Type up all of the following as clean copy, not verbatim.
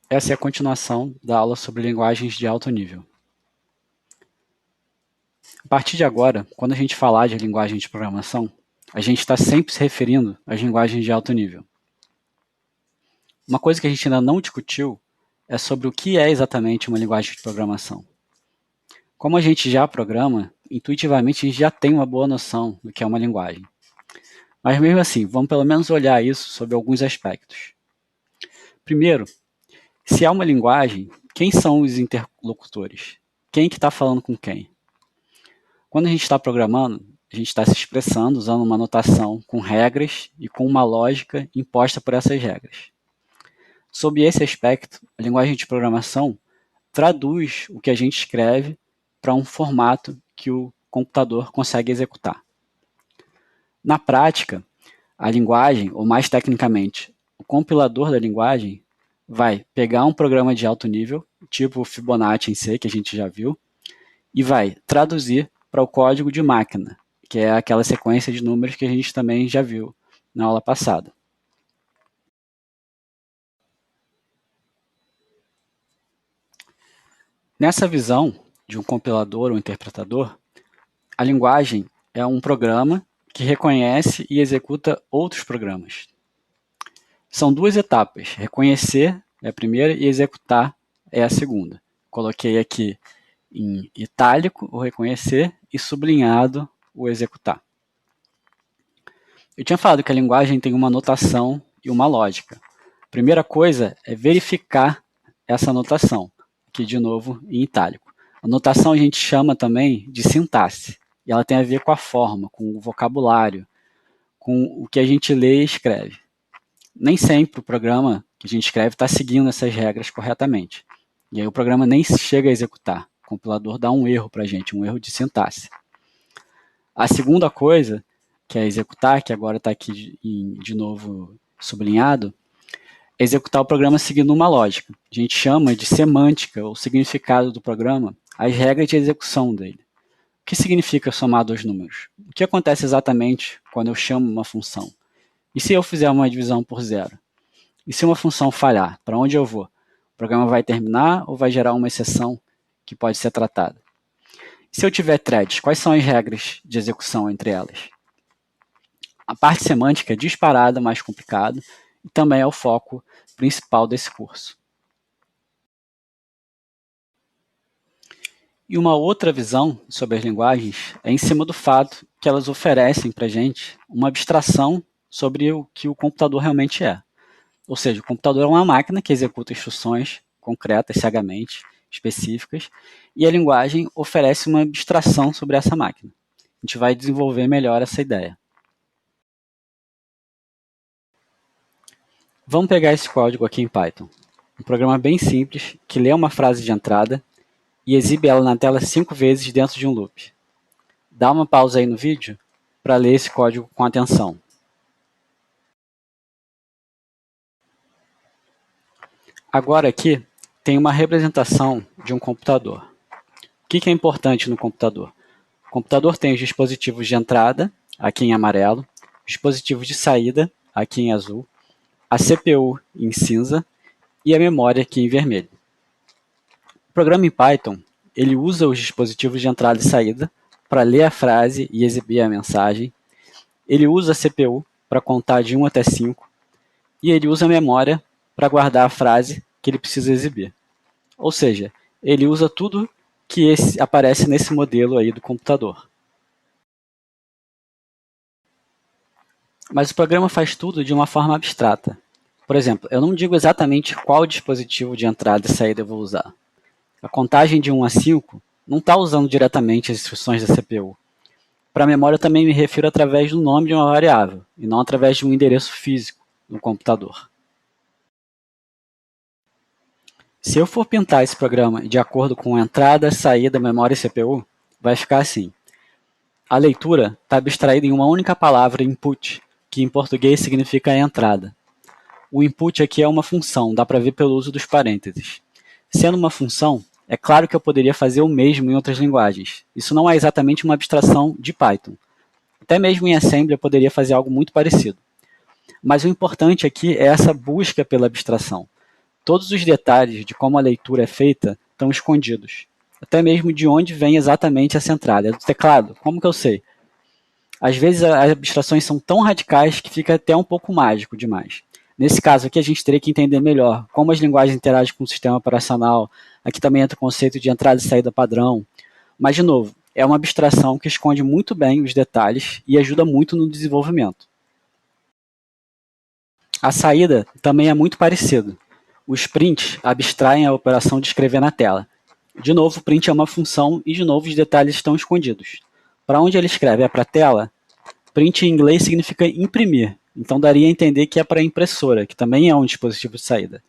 Essa é a continuação da aula sobre linguagens de alto nível. A partir de agora, quando a gente falar de linguagem de programação, a gente está sempre se referindo às linguagens de alto nível. Uma coisa que a gente ainda não discutiu é sobre o que é exatamente uma linguagem de programação. Como a gente já programa, intuitivamente a gente já tem uma boa noção do que é uma linguagem. Mas mesmo assim, vamos pelo menos olhar isso sob alguns aspectos. Primeiro, se é uma linguagem, quem são os interlocutores? Quem que está falando com quem? Quando a gente está programando, a gente está se expressando usando uma notação com regras e com uma lógica imposta por essas regras. Sob esse aspecto, a linguagem de programação traduz o que a gente escreve para um formato que o computador consegue executar. Na prática, a linguagem, ou mais tecnicamente, o compilador da linguagem, vai pegar um programa de alto nível, tipo o Fibonacci em C, que a gente já viu, e vai traduzir para o código de máquina, que é aquela sequência de números que a gente também já viu na aula passada. Nessa visão de um compilador ou interpretador, a linguagem é um programa que reconhece e executa outros programas. São duas etapas, reconhecer é a primeira e executar é a segunda. Coloquei aqui em itálico o reconhecer e sublinhado o executar. Eu tinha falado que a linguagem tem uma notação e uma lógica. A primeira coisa é verificar essa notação, aqui de novo em itálico. A notação a gente chama também de sintaxe, e ela tem a ver com a forma, com o vocabulário, com o que a gente lê e escreve. Nem sempre o programa que a gente escreve está seguindo essas regras corretamente. E aí o programa nem chega a executar. O compilador dá um erro para a gente, um erro de sintaxe. A segunda coisa, que é executar, que agora está aqui de novo sublinhado, é executar o programa seguindo uma lógica. A gente chama de semântica, ou significado do programa, as regras de execução dele. O que significa somar dois números? O que acontece exatamente quando eu chamo uma função? E se eu fizer uma divisão por zero? E se uma função falhar, para onde eu vou? O programa vai terminar ou vai gerar uma exceção que pode ser tratada? E se eu tiver threads, quais são as regras de execução entre elas? A parte semântica é disparada, mais complicada, e também é o foco principal desse curso. E uma outra visão sobre as linguagens é em cima do fato que elas oferecem para a gente uma abstração sobre o que o computador realmente é. Ou seja, o computador é uma máquina que executa instruções concretas, cegamente, específicas, e a linguagem oferece uma abstração sobre essa máquina. A gente vai desenvolver melhor essa ideia. Vamos pegar esse código aqui em Python. Um programa bem simples que lê uma frase de entrada e exibe ela na tela 5 vezes dentro de um loop. Dá uma pausa aí no vídeo para ler esse código com atenção. Agora aqui tem uma representação de um computador. O que é importante no computador? O computador tem os dispositivos de entrada, aqui em amarelo, os dispositivos de saída, aqui em azul, a CPU em cinza e a memória aqui em vermelho. O programa em Python, ele usa os dispositivos de entrada e saída para ler a frase e exibir a mensagem. Ele usa a CPU para contar de 1 até 5 e ele usa a memória para guardar a frase que ele precisa exibir. Ou seja, ele usa tudo que aparece nesse modelo aí do computador. Mas o programa faz tudo de uma forma abstrata. Por exemplo, eu não digo exatamente qual dispositivo de entrada e saída eu vou usar. A contagem de 1 a 5 não está usando diretamente as instruções da CPU. Para a memória eu também me refiro através do nome de uma variável, e não através de um endereço físico no computador. Se eu for pintar esse programa de acordo com entrada, saída, memória e CPU, vai ficar assim. A leitura está abstraída em uma única palavra, input, que em português significa entrada. O input aqui é uma função, dá para ver pelo uso dos parênteses. Sendo uma função, é claro que eu poderia fazer o mesmo em outras linguagens. Isso não é exatamente uma abstração de Python. Até mesmo em Assembly eu poderia fazer algo muito parecido. Mas o importante aqui é essa busca pela abstração. Todos os detalhes de como a leitura é feita estão escondidos. Até mesmo de onde vem exatamente essa entrada. É do teclado? Como que eu sei? Às vezes as abstrações são tão radicais que fica até um pouco mágico demais. Nesse caso aqui, a gente teria que entender melhor como as linguagens interagem com o sistema operacional. Aqui também entra o conceito de entrada e saída padrão. Mas, de novo, é uma abstração que esconde muito bem os detalhes e ajuda muito no desenvolvimento. A saída também é muito parecida. Os prints abstraem a operação de escrever na tela. De novo, o print é uma função e, de novo, os detalhes estão escondidos. Para onde ele escreve? É para a tela? Print em inglês significa imprimir, então daria a entender que é para a impressora, que também é um dispositivo de saída.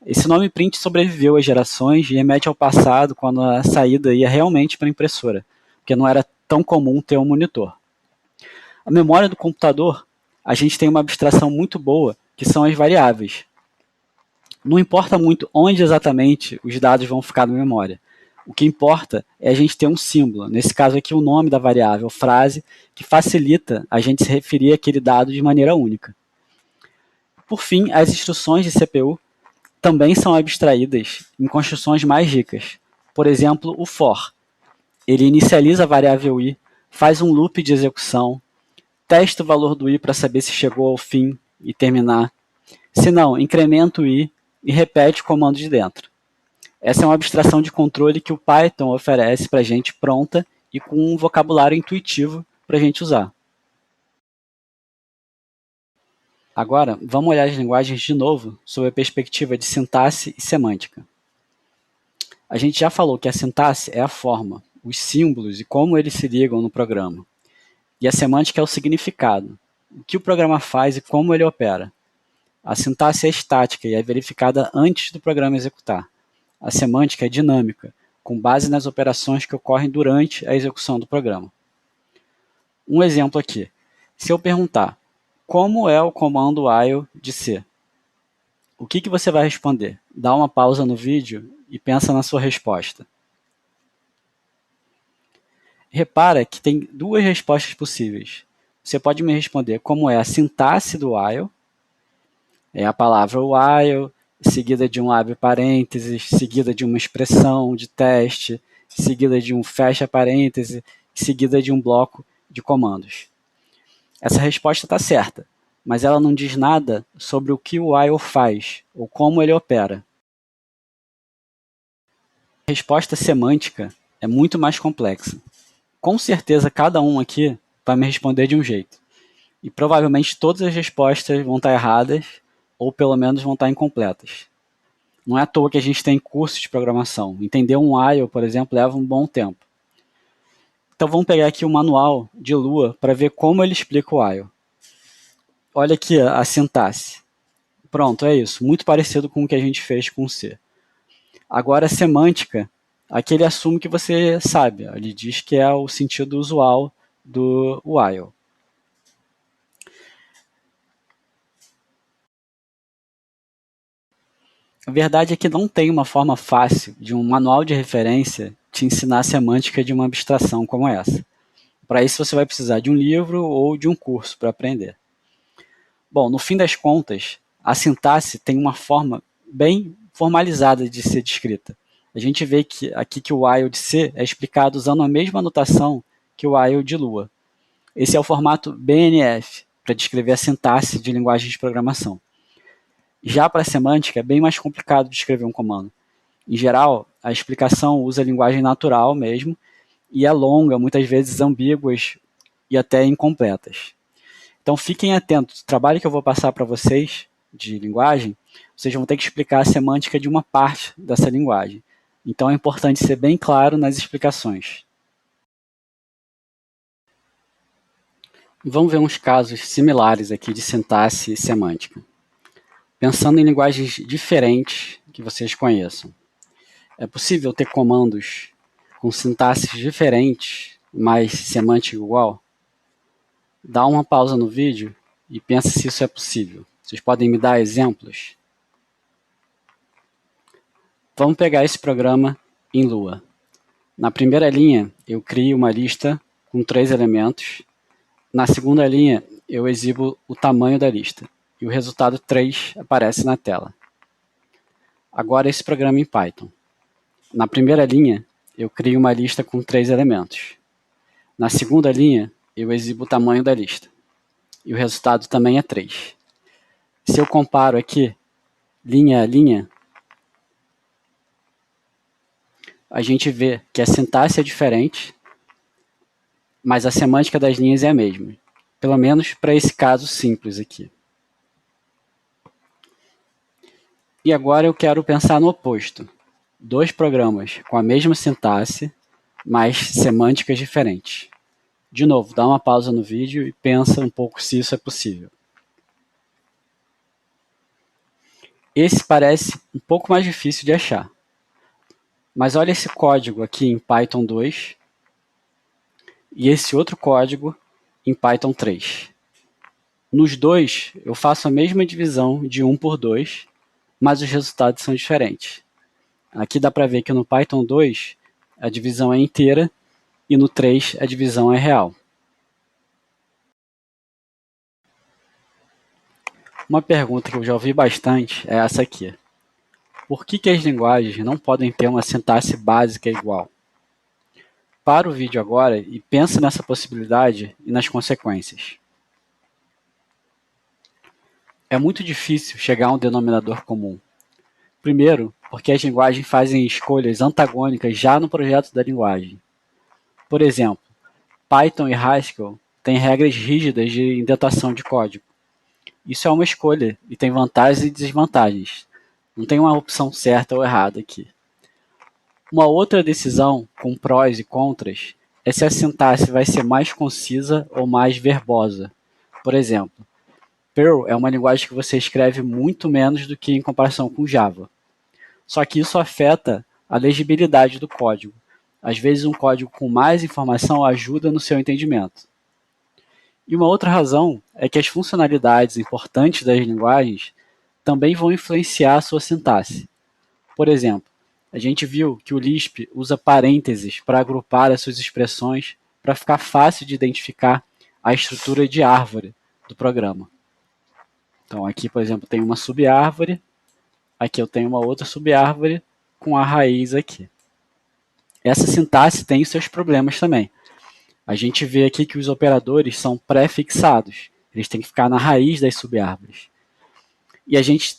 Esse nome print sobreviveu às gerações e remete ao passado, quando a saída ia realmente para a impressora, porque não era tão comum ter um monitor. A memória do computador, a gente tem uma abstração muito boa, que são as variáveis. Não importa muito onde exatamente os dados vão ficar na memória. O que importa é a gente ter um símbolo, nesse caso aqui o nome da variável, frase, que facilita a gente se referir àquele dado de maneira única. Por fim, as instruções de CPU também são abstraídas em construções mais ricas. Por exemplo, o for. Ele inicializa a variável i, faz um loop de execução, testa o valor do i para saber se chegou ao fim e terminar. Se não, incrementa o i e repete o comando de dentro. Essa é uma abstração de controle que o Python oferece para a gente pronta e com um vocabulário intuitivo para a gente usar. Agora, vamos olhar as linguagens de novo sob a perspectiva de sintaxe e semântica. A gente já falou que a sintaxe é a forma, os símbolos e como eles se ligam no programa. E a semântica é o significado, o que o programa faz e como ele opera. A sintaxe é estática e é verificada antes do programa executar. A semântica é dinâmica, com base nas operações que ocorrem durante a execução do programa. Um exemplo aqui. Se eu perguntar, como é o comando while de C? O que você vai responder? Dá uma pausa no vídeo e pensa na sua resposta. Repara que tem duas respostas possíveis. Você pode me responder como é a sintaxe do while, é a palavra while, seguida de um abre parênteses, seguida de uma expressão de teste, seguida de um fecha parêntese, seguida de um bloco de comandos. Essa resposta está certa, mas ela não diz nada sobre o que o while faz ou como ele opera. A resposta semântica é muito mais complexa. Com certeza cada um aqui vai me responder de um jeito. E provavelmente todas as respostas vão estar erradas ou pelo menos vão estar incompletas. Não é à toa que a gente tem cursos de programação. Entender um while, por exemplo, leva um bom tempo. Então vamos pegar aqui o manual de Lua para ver como ele explica o while. Olha aqui a sintaxe. Pronto, é isso. Muito parecido com o que a gente fez com o C. Agora a semântica, aqui ele assume que você sabe. Ele diz que é o sentido usual do while. A verdade é que não tem uma forma fácil de um manual de referência te ensinar a semântica de uma abstração como essa. Para isso você vai precisar de um livro ou de um curso para aprender. Bom, no fim das contas, a sintaxe tem uma forma bem formalizada de ser descrita. A gente vê que aqui que o while de C é explicado usando a mesma notação que o while de Lua. Esse é o formato BNF, para descrever a sintaxe de linguagem de programação. Já para a semântica, é bem mais complicado de escrever um comando. Em geral, a explicação usa a linguagem natural mesmo, e é longa, muitas vezes ambíguas e até incompletas. Então fiquem atentos, o trabalho que eu vou passar para vocês de linguagem, vocês vão ter que explicar a semântica de uma parte dessa linguagem. Então é importante ser bem claro nas explicações. Vamos ver uns casos similares aqui de sintaxe e semântica. Pensando em linguagens diferentes que vocês conheçam. É possível ter comandos com sintaxes diferentes, mas semântica igual? Dá uma pausa no vídeo e pensa se isso é possível. Vocês podem me dar exemplos? Vamos pegar esse programa em Lua. Na primeira linha, eu crio uma lista com 3 elementos. Na segunda linha, eu exibo o tamanho da lista. E o resultado 3 aparece na tela. Agora esse programa em Python. Na primeira linha, eu crio uma lista com 3 elementos. Na segunda linha, eu exibo o tamanho da lista. E o resultado também é 3. Se eu comparo aqui, linha a linha, a gente vê que a sintaxe é diferente, mas a semântica das linhas é a mesma. Pelo menos para esse caso simples aqui. E agora eu quero pensar no oposto. 2 programas com a mesma sintaxe, mas semânticas diferentes. De novo, dá uma pausa no vídeo e pensa um pouco se isso é possível. Esse parece um pouco mais difícil de achar. Mas olha esse código aqui em Python 2 e esse outro código em Python 3. Nos dois, eu faço a mesma divisão de 1 por 2, mas os resultados são diferentes. Aqui dá para ver que no Python 2 a divisão é inteira e no 3 a divisão é real. Uma pergunta que eu já ouvi bastante é essa aqui. Por que as linguagens não podem ter uma sintaxe básica igual? Para o vídeo agora e pense nessa possibilidade e nas consequências. É muito difícil chegar a um denominador comum. Primeiro, porque as linguagens fazem escolhas antagônicas já no projeto da linguagem. Por exemplo, Python e Haskell têm regras rígidas de indentação de código. Isso é uma escolha e tem vantagens e desvantagens. Não tem uma opção certa ou errada aqui. Uma outra decisão, com prós e contras, é se a sintaxe vai ser mais concisa ou mais verbosa. Por exemplo, Perl é uma linguagem que você escreve muito menos do que em comparação com Java. Só que isso afeta a legibilidade do código. Às vezes um código com mais informação ajuda no seu entendimento. E uma outra razão é que as funcionalidades importantes das linguagens também vão influenciar a sua sintaxe. Por exemplo, a gente viu que o Lisp usa parênteses para agrupar as suas expressões para ficar fácil de identificar a estrutura de árvore do programa. Então aqui, por exemplo, tem uma subárvore, aqui eu tenho uma outra subárvore com a raiz aqui. Essa sintaxe tem os seus problemas também. A gente vê aqui que os operadores são pré-fixados. Eles têm que ficar na raiz das subárvores. E a gente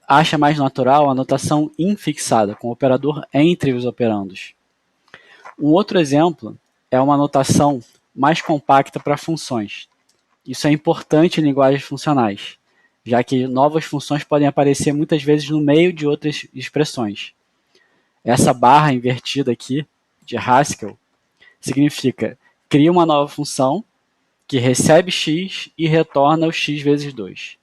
acha mais natural a notação infixada, com o operador entre os operandos. Um outro exemplo é uma notação mais compacta para funções. Isso é importante em linguagens funcionais, já que novas funções podem aparecer muitas vezes no meio de outras expressões. Essa barra invertida aqui, de Haskell, significa cria uma nova função que recebe x e retorna o x vezes 2.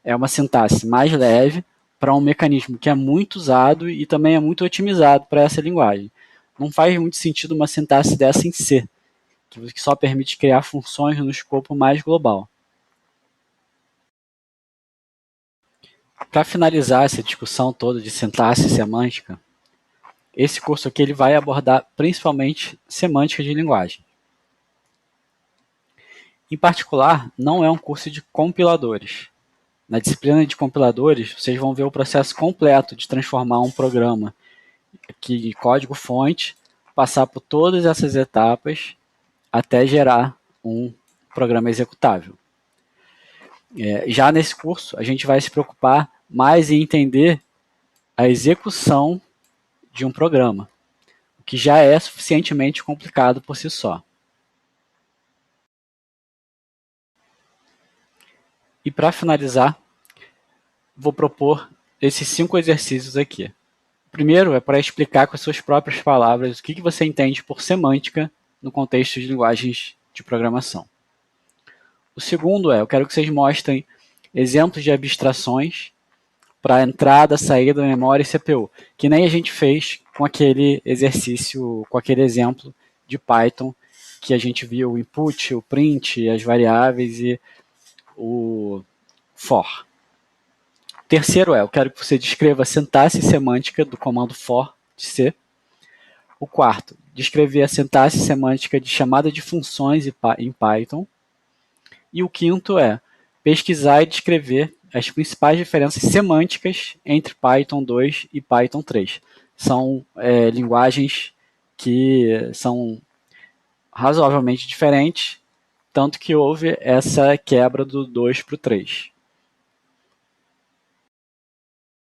É uma sintaxe mais leve para um mecanismo que é muito usado e também é muito otimizado para essa linguagem. Não faz muito sentido uma sintaxe dessa em C, que só permite criar funções no escopo mais global. Para finalizar essa discussão toda de sintaxe e semântica, esse curso aqui ele vai abordar principalmente semântica de linguagem. Em particular, não é um curso de compiladores. Na disciplina de compiladores, vocês vão ver o processo completo de transformar um programa aqui de código-fonte, passar por todas essas etapas até gerar um programa executável. Já nesse curso, a gente vai se preocupar mais em entender a execução de um programa, o que já é suficientemente complicado por si só. E para finalizar, vou propor esses 5 exercícios aqui. O primeiro é para explicar com as suas próprias palavras o que você entende por semântica no contexto de linguagens de programação. O segundo eu quero que vocês mostrem exemplos de abstrações para entrada, saída, memória e CPU, que nem a gente fez com aquele exercício, com aquele exemplo de Python, que a gente viu o input, o print, as variáveis e o for. Terceiro eu quero que você descreva a sintaxe semântica do comando for de C. O quarto, descrever a sintaxe semântica de chamada de funções em Python. E o quinto é pesquisar e descrever as principais diferenças semânticas entre Python 2 e Python 3. São linguagens que são razoavelmente diferentes, tanto que houve essa quebra do 2 para o 3.